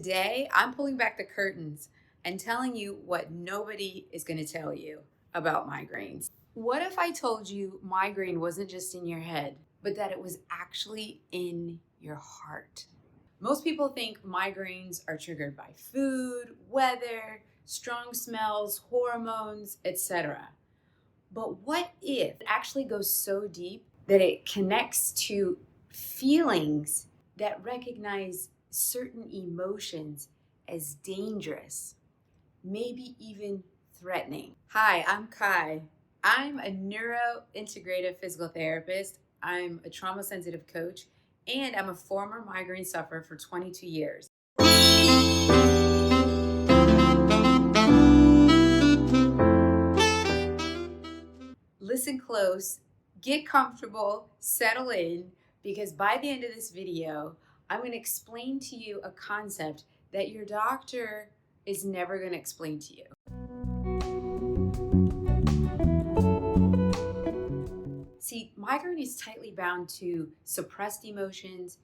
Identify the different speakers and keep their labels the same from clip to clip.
Speaker 1: Today, I'm pulling back the curtains and telling you what nobody is going to tell you about migraines. What if I told you migraine wasn't just in your head, but that it was actually in your heart? Most people think migraines are triggered by food, weather, strong smells, hormones, etc. But what if it actually goes so deep that it connects to feelings that recognize certain emotions as dangerous, maybe even threatening? Hi, I'm Kai. I'm a neuro-integrative physical therapist. I'm a trauma-sensitive coach, and I'm a former migraine sufferer for 22 years. Listen close, get comfortable, settle in, because by the end of this video, I'm going to explain to you a concept that your doctor is never going to explain to you. See, migraine is tightly bound to suppressed emotions,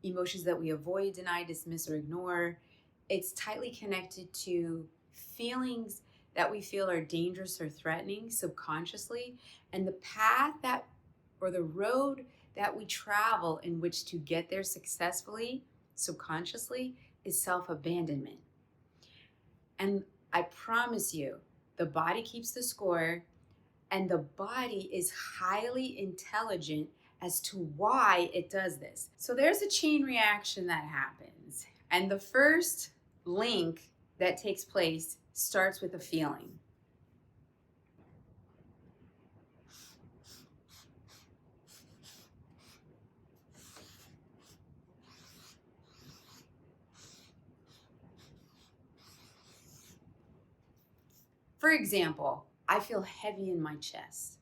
Speaker 1: emotions that we avoid, deny, dismiss, or ignore. It's tightly connected to feelings that we feel are dangerous or threatening subconsciously, and the path that, or the road that we travel in which to get there successfully subconsciously, is self-abandonment. And I promise you, the body keeps the score, and the body is highly intelligent as to why it does this. So there's a chain reaction that happens. And the first link that takes place starts with a feeling. For example, I feel heavy in my chest,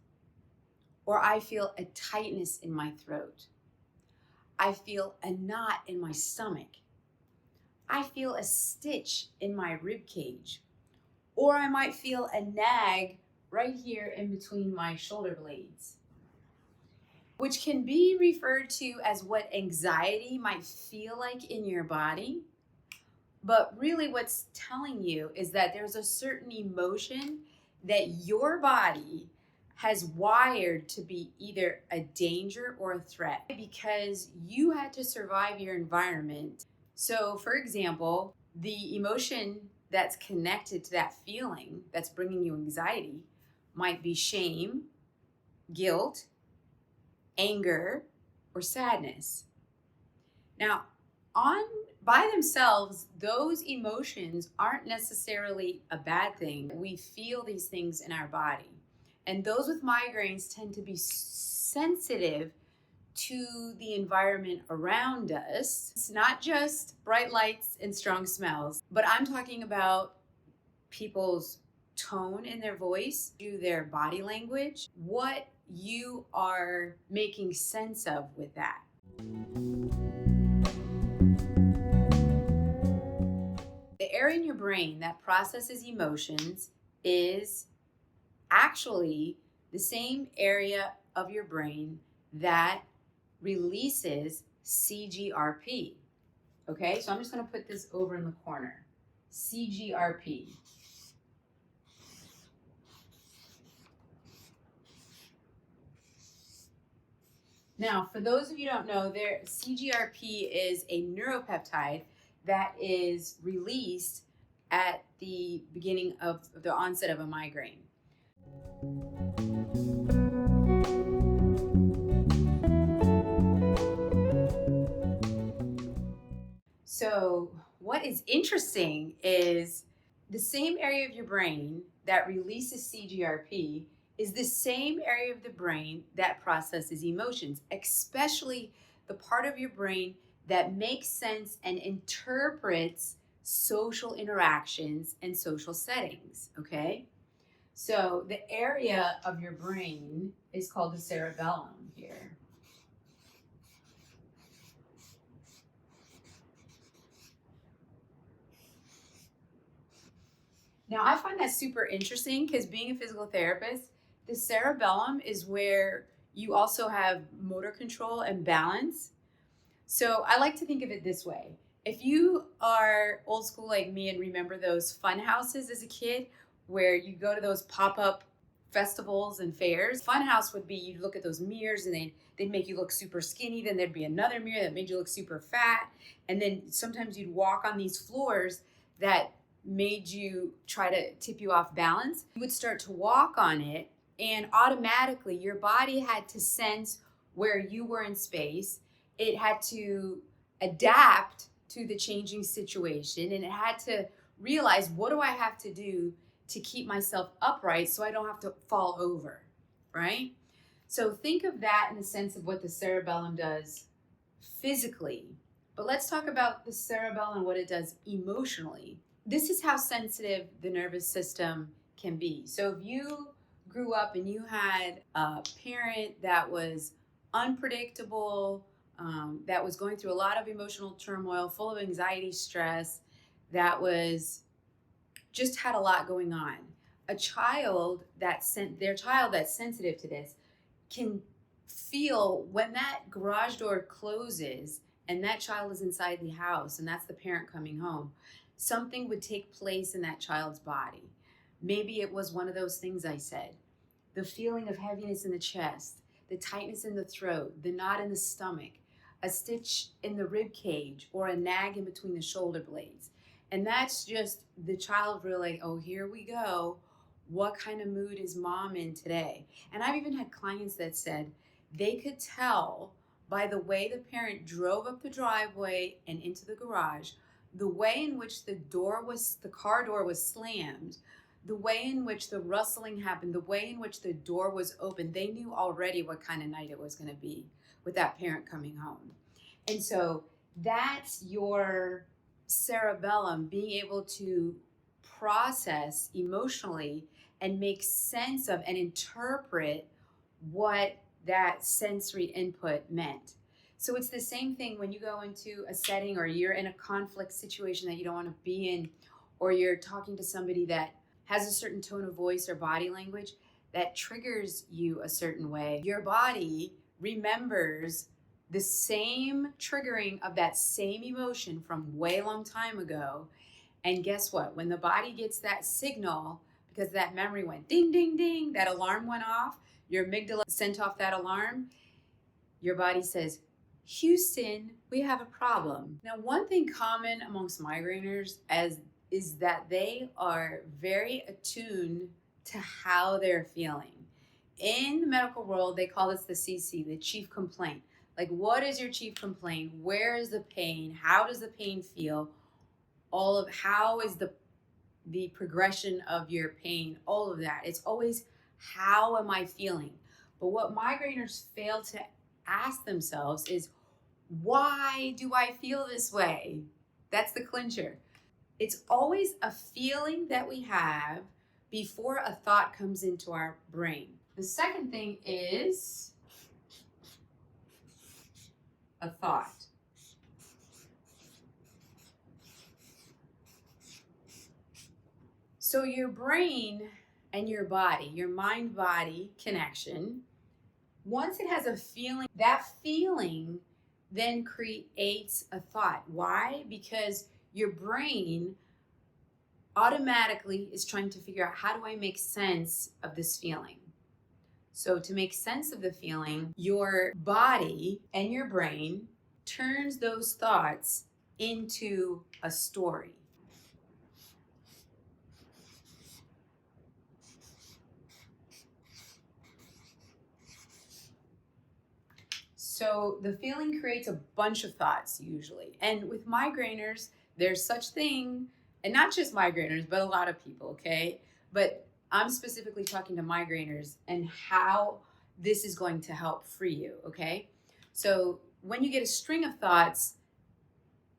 Speaker 1: or I feel a tightness in my throat. I feel a knot in my stomach. I feel a stitch in my rib cage, or I might feel a nag right here in between my shoulder blades, which can be referred to as what anxiety might feel like in your body. But really what's telling you is that there's a certain emotion that your body has wired to be either a danger or a threat because you had to survive your environment. So for example, the emotion that's connected to that feeling that's bringing you anxiety might be shame, guilt, anger, or sadness. Now, by themselves, those emotions aren't necessarily a bad thing. We feel these things in our body. And those with migraines tend to be sensitive to the environment around us. It's not just bright lights and strong smells, but I'm talking about people's tone in their voice, do their body language, what you are making sense of with that. The area in your brain that processes emotions is actually the same area of your brain that releases CGRP. Okay, so I'm just going to put this over in the corner. CGRP. Now, for those of you who don't know, CGRP is a neuropeptide that is released at the beginning of the onset of a migraine. So what is interesting is the same area of your brain that releases CGRP is the same area of the brain that processes emotions, especially the part of your brain that makes sense and interprets social interactions and social settings, okay? So the area of your brain is called the cerebellum here. Now, I find that super interesting because being a physical therapist, the cerebellum is where you also have motor control and balance. So I like to think of it this way. If you are old school like me and remember those fun houses as a kid where you go to those pop-up festivals and fairs, fun house would be you'd look at those mirrors and they'd make you look super skinny, then there'd be another mirror that made you look super fat, and then sometimes you'd walk on these floors that made you try to tip you off balance. You would start to walk on it, and automatically your body had to sense where you were in space. It had to adapt to the changing situation, and it had to realize, what do I have to do to keep myself upright so I don't have to fall over, right? So think of that in the sense of what the cerebellum does physically. But let's talk about the cerebellum and what it does emotionally. This is how sensitive the nervous system can be. So if you grew up and you had a parent that was unpredictable, that was going through a lot of emotional turmoil, full of anxiety, stress, that was just had a lot going on. A child that's sensitive to this can feel when that garage door closes and that child is inside the house and that's the parent coming home, something would take place in that child's body. Maybe it was one of those things I said, the feeling of heaviness in the chest, the tightness in the throat, the knot in the stomach, a stitch in the rib cage, or a nag in between the shoulder blades. And that's just the child really, oh, here we go. What kind of mood is mom in today? And I've even had clients that said they could tell by the way the parent drove up the driveway and into the garage, the way in which the car door was slammed, the way in which the rustling happened, the way in which the door was open. They knew already what kind of night it was going to be with that parent coming home. And so that's your cerebellum being able to process emotionally and make sense of and interpret what that sensory input meant. So it's the same thing when you go into a setting or you're in a conflict situation that you don't want to be in, or you're talking to somebody that has a certain tone of voice or body language that triggers you a certain way. Your body remembers the same triggering of that same emotion from way long time ago. And guess what? When the body gets that signal, because that memory went ding, ding, ding, that alarm went off, your amygdala sent off that alarm, your body says, Houston, we have a problem. Now, one thing common amongst migraineurs is that they are very attuned to how they're feeling. In the medical world, they call this the CC, the chief complaint. Like, what is your chief complaint? Where is the pain? How does the pain feel? How is the progression of your pain? All of that. It's always, how am I feeling? But what migraineurs fail to ask themselves is, why do I feel this way? That's the clincher. It's always a feeling that we have before a thought comes into our brain. The second thing is a thought. So your brain and your body, your mind-body connection, once it has a feeling, that feeling then creates a thought. Why? Because your brain automatically is trying to figure out, how do I make sense of this feeling? So to make sense of the feeling, your body and your brain turns those thoughts into a story. So the feeling creates a bunch of thoughts usually. And with migraineurs, there's such thing, and not just migraineurs, but a lot of people, okay? But I'm specifically talking to migraineurs and how this is going to help free you, okay? So when you get a string of thoughts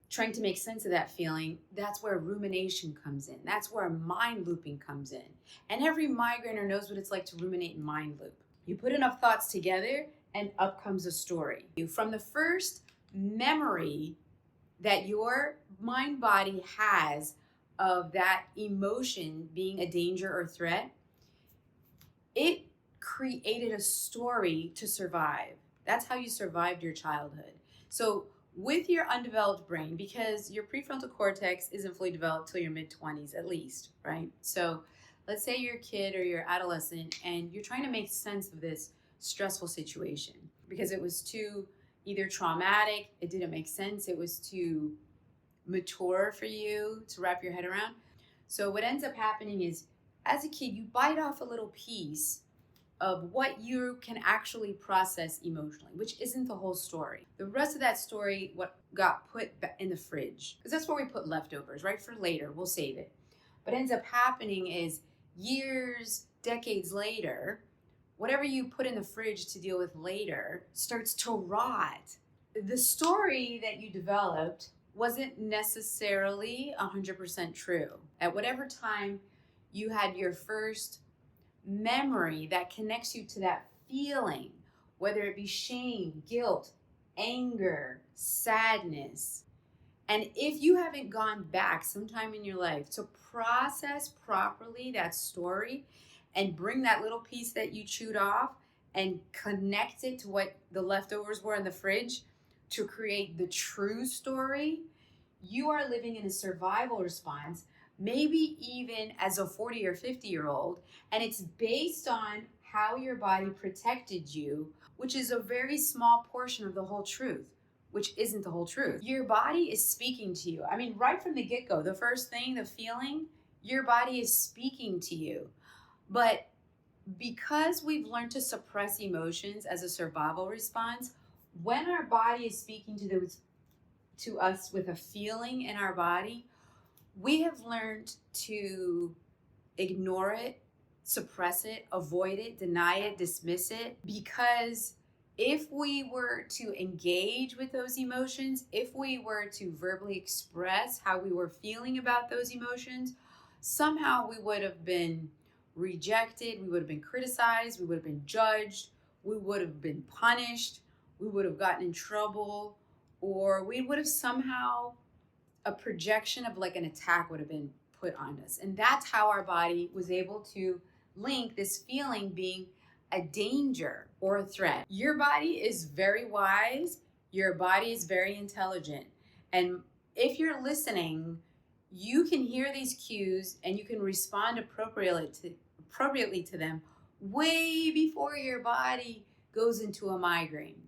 Speaker 1: trying to make sense of that feeling, that's where rumination comes in. That's where mind looping comes in. And every migraineur knows what it's like to ruminate and mind loop. You put enough thoughts together and up comes a story. From the first memory that your mind body has of that emotion being a danger or threat, it created a story to survive. That's how you survived your childhood. So with your undeveloped brain, because your prefrontal cortex isn't fully developed till your mid-20s at least, right? So let's say you're a kid or you're adolescent and you're trying to make sense of this stressful situation because it was too either traumatic, it didn't make sense, it was too mature for you to wrap your head around. So what ends up happening is, as a kid, you bite off a little piece of what you can actually process emotionally, which isn't the whole story. The rest of that story, what got put in the fridge, because that's where we put leftovers, right? For later, we'll save it. What ends up happening is years, decades later, whatever you put in the fridge to deal with later starts to rot. The story that you developed wasn't necessarily 100% true. At whatever time you had your first memory that connects you to that feeling, whether it be shame, guilt, anger, sadness. And if you haven't gone back sometime in your life to process properly that story and bring that little piece that you chewed off and connect it to what the leftovers were in the fridge to create the true story, you are living in a survival response, maybe even as a 40 or 50-year-old, and it's based on how your body protected you, which is a very small portion of the whole truth, which isn't the whole truth. Your body is speaking to you. I mean, right from the get-go, the first thing, the feeling, your body is speaking to you. But because we've learned to suppress emotions as a survival response, when our body is speaking to us with a feeling in our body, we have learned to ignore it, suppress it, avoid it, deny it, dismiss it, because if we were to engage with those emotions, if we were to verbally express how we were feeling about those emotions, somehow we would have been rejected, we would have been criticized, we would have been judged, we would have been punished, we would have gotten in trouble, or we would have somehow, a projection of like an attack would have been put on us. And that's how our body was able to link this feeling being a danger or a threat. Your body is very wise. Your body is very intelligent. And if you're listening, you can hear these cues and you can respond appropriately to them way before your body goes into a migraine.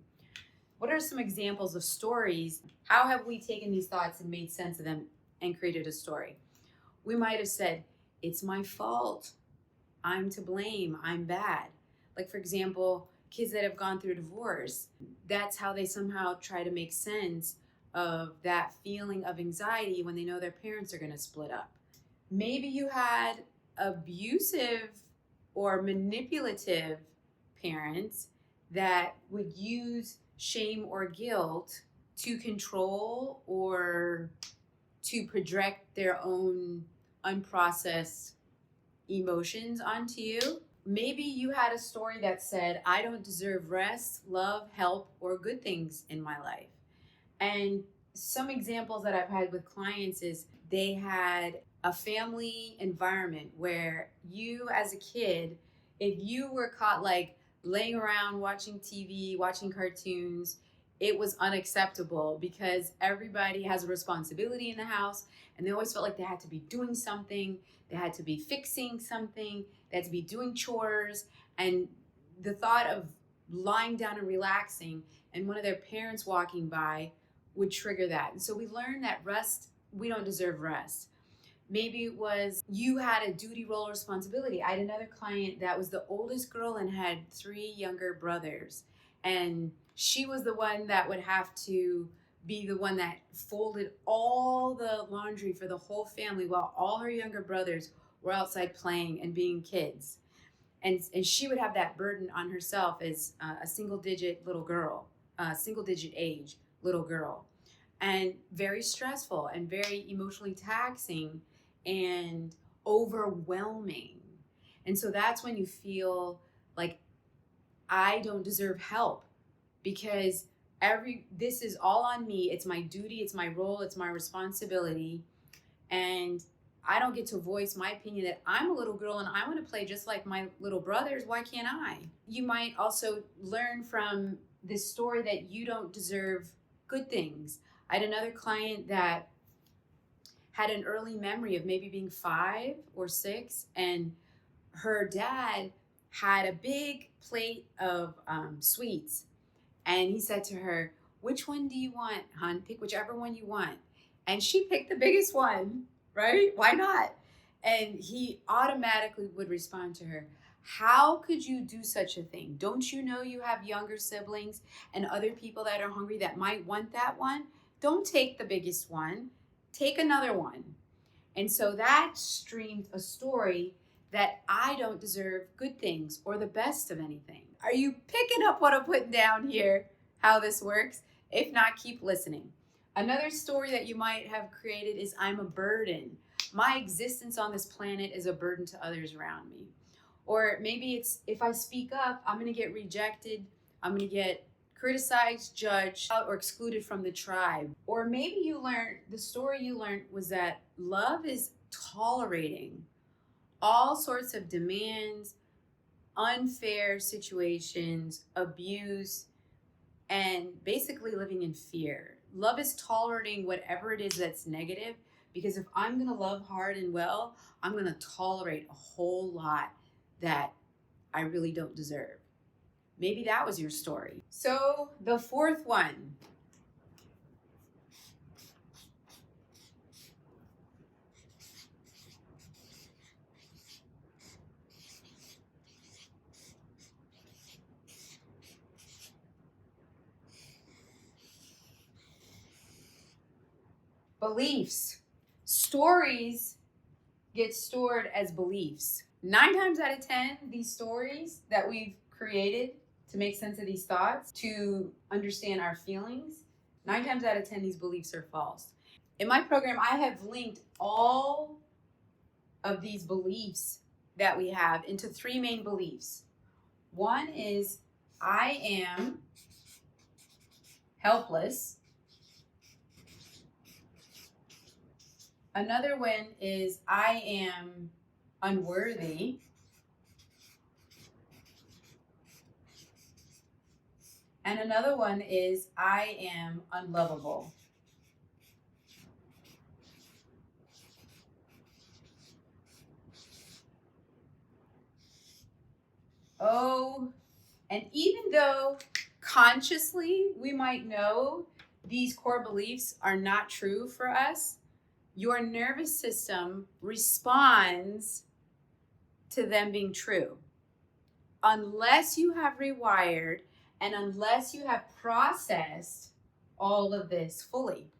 Speaker 1: What are some examples of stories? How have we taken these thoughts and made sense of them and created a story? We might have said, it's my fault. I'm to blame. I'm bad. Like, for example, kids that have gone through divorce, that's how they somehow try to make sense of that feeling of anxiety when they know their parents are going to split up. Maybe you had abusive or manipulative parents that would use shame or guilt to control or to project their own unprocessed emotions onto you. Maybe you had a story that said, I don't deserve rest, love, help, or good things in my life. And some examples that I've had with clients is they had a family environment where you as a kid, if you were caught like laying around watching TV, watching cartoons, it was unacceptable because everybody has a responsibility in the house and they always felt like they had to be doing something, they had to be fixing something, they had to be doing chores, and the thought of lying down and relaxing and one of their parents walking by would trigger that. And so we learned that rest, we don't deserve rest. Maybe it was you had a duty role responsibility. I had another client that was the oldest girl and had 3 younger brothers. And she was the one that would have to be the one that folded all the laundry for the whole family while all her younger brothers were outside playing and being kids. And she would have that burden on herself as a single-digit little girl, single-digit age little girl. And very stressful and very emotionally taxing and overwhelming. And so that's when you feel like I don't deserve help because this is all on me. It's my duty, it's my role, it's my responsibility. And I don't get to voice my opinion that I'm a little girl and I want to play just like my little brothers. Why can't I? You might also learn from this story that you don't deserve good things. I had another client that had an early memory of maybe being 5 or 6, and her dad had a big plate of sweets, and he said to her, "Which one do you want, hon? Pick whichever one you want." And she picked the biggest one, right? Why not? And he automatically would respond to her, "How could you do such a thing? Don't you know you have younger siblings and other people that are hungry that might want that one? Don't take the biggest one. Take another one." And so that streamed a story that I don't deserve good things or the best of anything. Are you picking up what I'm putting down here? How this works? If not, keep listening. Another story that you might have created is, "I'm a burden. My existence on this planet is a burden to others around me." Or maybe it's, "If I speak up, I'm going to get rejected. I'm going to get criticized, judged, or excluded from the tribe." Or maybe the story you learned was that love is tolerating all sorts of demands, unfair situations, abuse, and basically living in fear. Love is tolerating whatever it is that's negative, because if I'm going to love hard and well, I'm going to tolerate a whole lot that I really don't deserve. Maybe that was your story. So the fourth one. Beliefs. Stories get stored as beliefs. 9 times out of 10, these stories that we've created to make sense of these thoughts, to understand our feelings, 9 times out of 10, these beliefs are false. In my program, I have linked all of these beliefs that we have into 3 main beliefs. One is, I am helpless. Another one is, I am unworthy. And another one is, I am unlovable. Oh, and even though consciously we might know these core beliefs are not true for us, your nervous system responds to them being true. Unless you have rewired and unless you have processed all of this fully.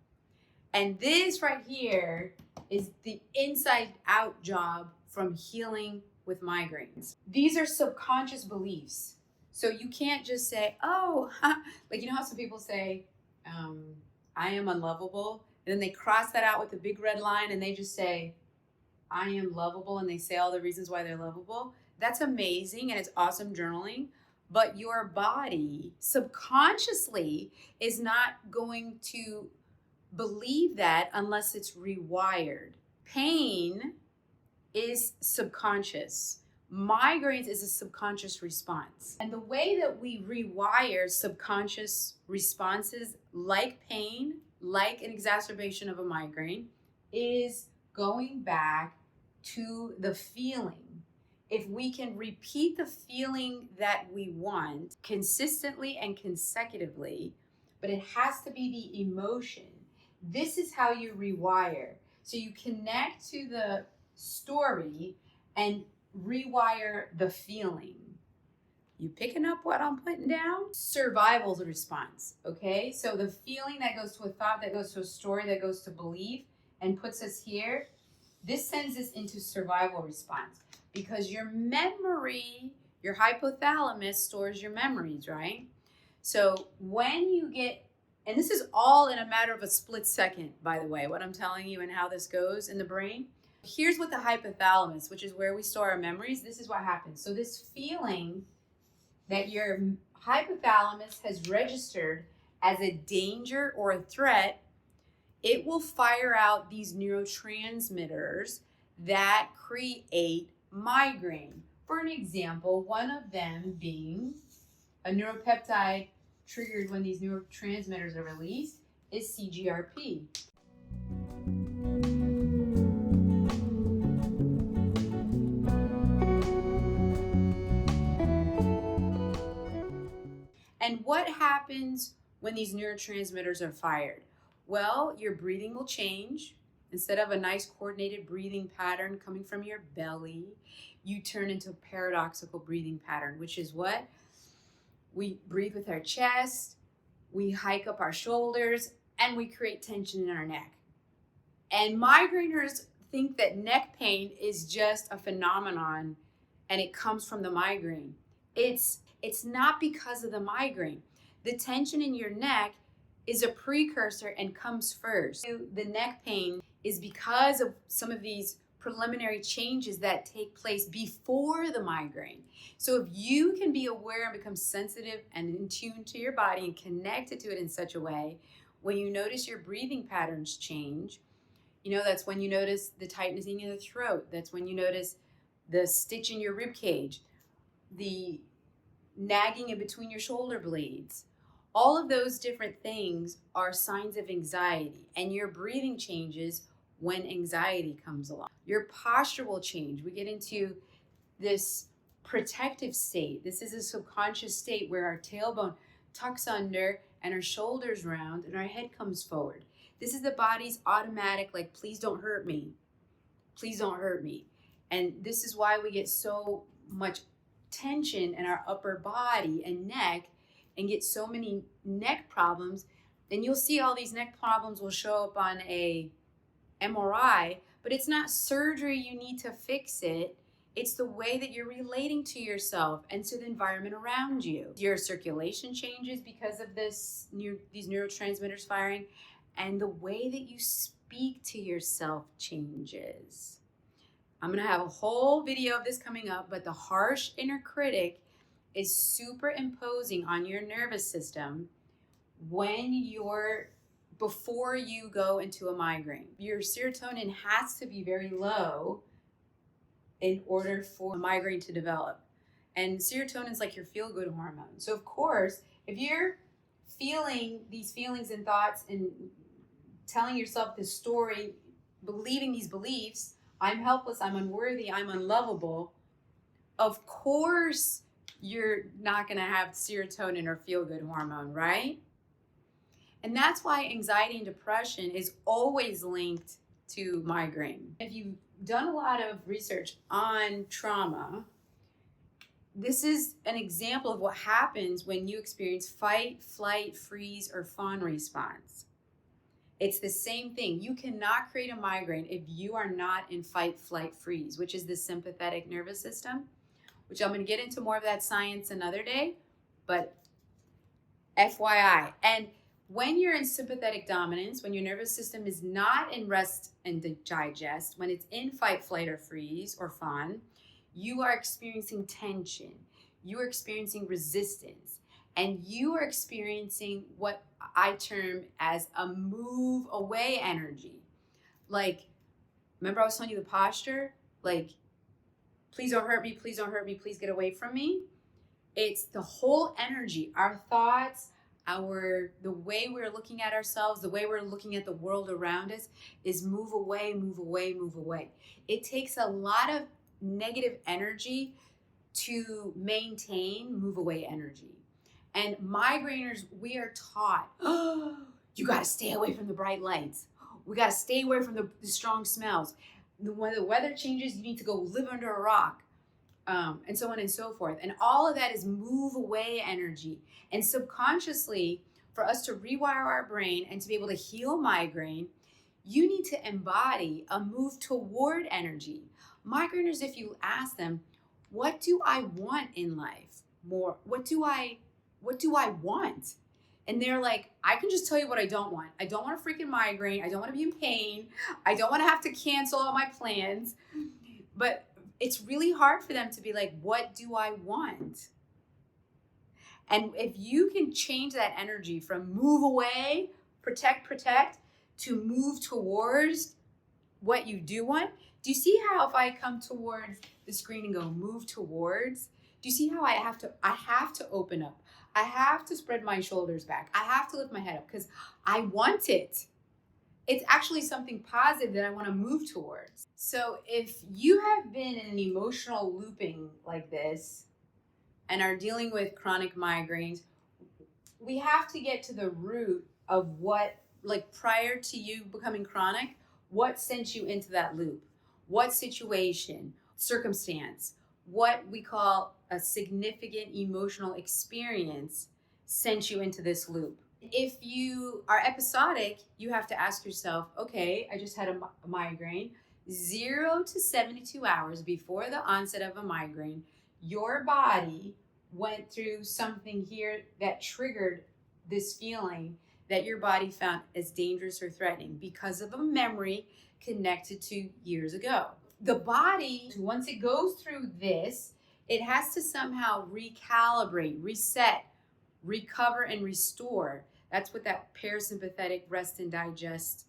Speaker 1: And this right here is the inside out job from healing with migraines. These are subconscious beliefs. So you can't just say, "Oh," like, you know how some people say, "I am unlovable," and then they cross that out with a big red line and they just say, "I am lovable," and they say all the reasons why they're lovable. That's amazing and it's awesome journaling. But your body subconsciously is not going to believe that unless it's rewired. Pain is subconscious. Migraines is a subconscious response. And the way that we rewire subconscious responses, like pain, like an exacerbation of a migraine, is going back to the feeling. If we can repeat the feeling that we want consistently and consecutively, but it has to be the emotion. This is how you rewire. So you connect to the story and rewire the feeling. You picking up what I'm putting down? Survival's a response, okay? So the feeling that goes to a thought, that goes to a story, that goes to belief, and puts us here, this sends us into survival response. Because your memory, your hypothalamus stores your memories, right? So when you get, and this is all in a matter of a split second, by the way, what I'm telling you and how this goes in the brain. Here's what the hypothalamus, which is where we store our memories, this is what happens. So this feeling that your hypothalamus has registered as a danger or a threat, it will fire out these neurotransmitters that create migraine. For an example, one of them being a neuropeptide triggered when these neurotransmitters are released is CGRP. And what happens when these neurotransmitters are fired? Well, your breathing will change. Instead of a nice coordinated breathing pattern coming from your belly, you turn into a paradoxical breathing pattern, which is what? We breathe with our chest, we hike up our shoulders, and we create tension in our neck. And migraineurs think that neck pain is just a phenomenon and it comes from the migraine. It's not because of the migraine. The tension in your neck is a precursor and comes first. The neck pain is because of some of these preliminary changes that take place before the migraine. So if you can be aware and become sensitive and in tune to your body and connected to it in such a way, when you notice your breathing patterns change, that's when you notice the tightness in the throat. That's when you notice the stitch in your rib cage, the nagging in between your shoulder blades. All of those different things are signs of anxiety, and your breathing changes when anxiety comes along. Your posture will change. We get into this protective state. This is a subconscious state where our tailbone tucks under and our shoulders round and our head comes forward. This is the body's automatic, like, please don't hurt me. Please don't hurt me. And this is why we get so much tension in our upper body and neck and get so many neck problems. And you'll see all these neck problems will show up on a MRI, but it's not surgery you need to fix it. It's the way that you're relating to yourself and to the environment around you. Your circulation changes because of these neurotransmitters firing, and the way that you speak to yourself changes. I'm going to have a whole video of this coming up, but the harsh inner critic is superimposing on your nervous system before you go into a migraine. Your serotonin has to be very low in order for a migraine to develop. And serotonin is like your feel-good hormone. So of course, if you're feeling these feelings and thoughts and telling yourself this story, believing these beliefs, I'm helpless, I'm unworthy, I'm unlovable, of course you're not going to have serotonin or feel-good hormone, right? And that's why anxiety and depression is always linked to migraine. If you've done a lot of research on trauma, this is an example of what happens when you experience fight, flight, freeze, or fawn response. It's the same thing. You cannot create a migraine if you are not in fight, flight, freeze, which is the sympathetic nervous system, which I'm going to get into more of that science another day, but FYI. And when you're in sympathetic dominance, when your nervous system is not in rest and digest, when it's in fight, flight, or freeze, or fawn, you are experiencing tension. You are experiencing resistance. And you are experiencing what I term as a move away energy. Like, remember I was telling you the posture? Like, please don't hurt me, please don't hurt me, please get away from me. It's the whole energy, our thoughts, the way we're looking at ourselves, the way we're looking at the world around us is move away, move away, move away. It takes a lot of negative energy to maintain move away energy. And migraineurs, we are taught, you got to stay away from the bright lights. We got to stay away from the strong smells. When the weather changes, you need to go live under a rock. And so on and so forth. And all of that is move away energy. And subconsciously, for us to rewire our brain and to be able to heal migraine, you need to embody a move toward energy. Migraineurs, if you ask them, what do I want in life? What do I want? And they're like, I can just tell you what I don't want. I don't want a freaking migraine. I don't want to be in pain. I don't want to have to cancel all my plans. But it's really hard for them to be like, what do I want? And if you can change that energy from move away, protect, to move towards what you do want. Do you see how if I come towards the screen and go move towards, do you see how I have to open up? I have to spread my shoulders back. I have to lift my head up because I want it. It's actually something positive that I want to move towards. So if you have been in an emotional looping like this and are dealing with chronic migraines, we have to get to the root of what, like prior to you becoming chronic, what sent you into that loop? What situation, circumstance, what we call a significant emotional experience sent you into this loop? If you are episodic, you have to ask yourself, okay, I just had a migraine. 0 to 72 hours before the onset of a migraine, your body went through something here that triggered this feeling that your body found as dangerous or threatening because of a memory connected to years ago. The body, once it goes through this, it has to somehow recalibrate, reset, recover, and restore. That's what that parasympathetic rest and digest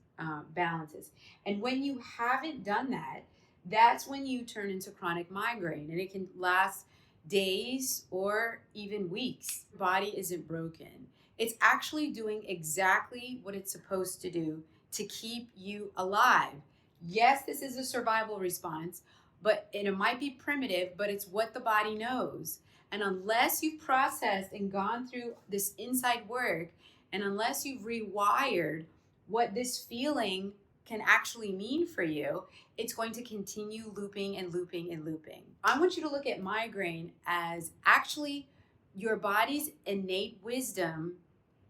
Speaker 1: balance is. And when you haven't done that, that's when you turn into chronic migraine, and it can last days or even weeks. Your body isn't broken. It's actually doing exactly what it's supposed to do to keep you alive. Yes, this is a survival response, and it might be primitive, but it's what the body knows. And unless you've processed and gone through this inside work, and unless you've rewired what this feeling can actually mean for you, it's going to continue looping and looping and looping. I want you to look at migraine as actually your body's innate wisdom,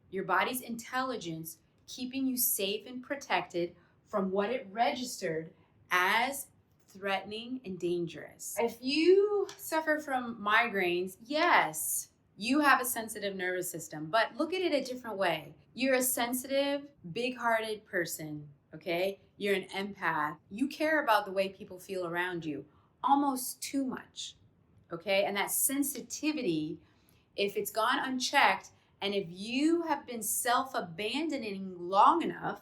Speaker 1: your body's intelligence, keeping you safe and protected from what it registered as threatening and dangerous. If you suffer from migraines, yes, you have a sensitive nervous system, but look at it a different way. You're a sensitive, big-hearted person, okay? You're an empath. You care about the way people feel around you almost too much, okay? And that sensitivity, if it's gone unchecked, and if you have been self-abandoning long enough,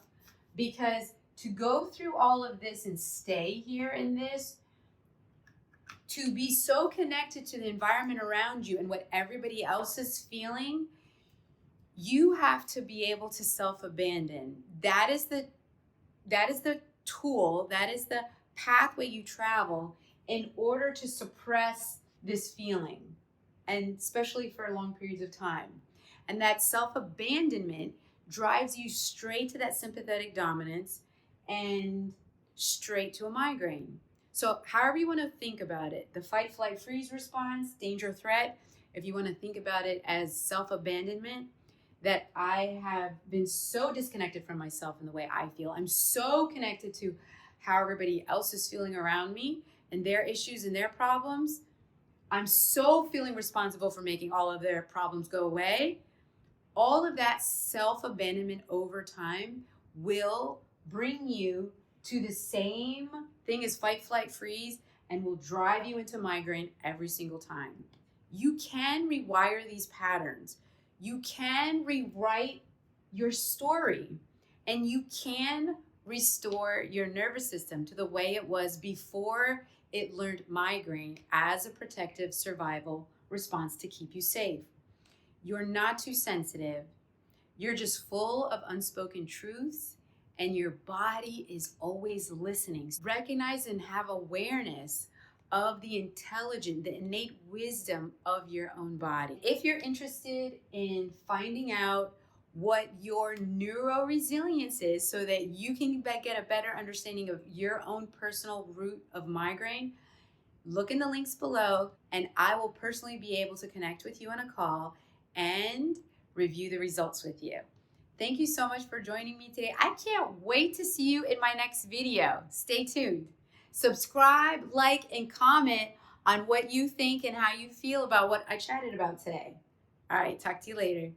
Speaker 1: because to go through all of this and stay here in this, to be so connected to the environment around you and what everybody else is feeling, you have to be able to self-abandon. That is the tool, that is the pathway you travel in order to suppress this feeling, and especially for long periods of time. And that self-abandonment drives you straight to that sympathetic dominance and straight to a migraine. So however you want to think about it, the fight, flight, freeze response, danger, threat, if you want to think about it as self-abandonment, that I have been so disconnected from myself and the way I feel. I'm so connected to how everybody else is feeling around me and their issues and their problems. I'm so feeling responsible for making all of their problems go away. All of that self-abandonment over time will bring you to the same thing as fight, flight, freeze, and will drive you into migraine every single time. You can rewire these patterns. You can rewrite your story, and you can restore your nervous system to the way it was before it learned migraine as a protective survival response to keep you safe. You're not too sensitive. You're just full of unspoken truths, and your body is always listening. Recognize and have awareness of the intelligent, the innate wisdom of your own body. If you're interested in finding out what your neuro-resilience is so that you can get a better understanding of your own personal root of migraine, look in the links below, and I will personally be able to connect with you on a call and review the results with you. Thank you so much for joining me today. I can't wait to see you in my next video. Stay tuned. Subscribe, like, and comment on what you think and how you feel about what I chatted about today. All right, talk to you later.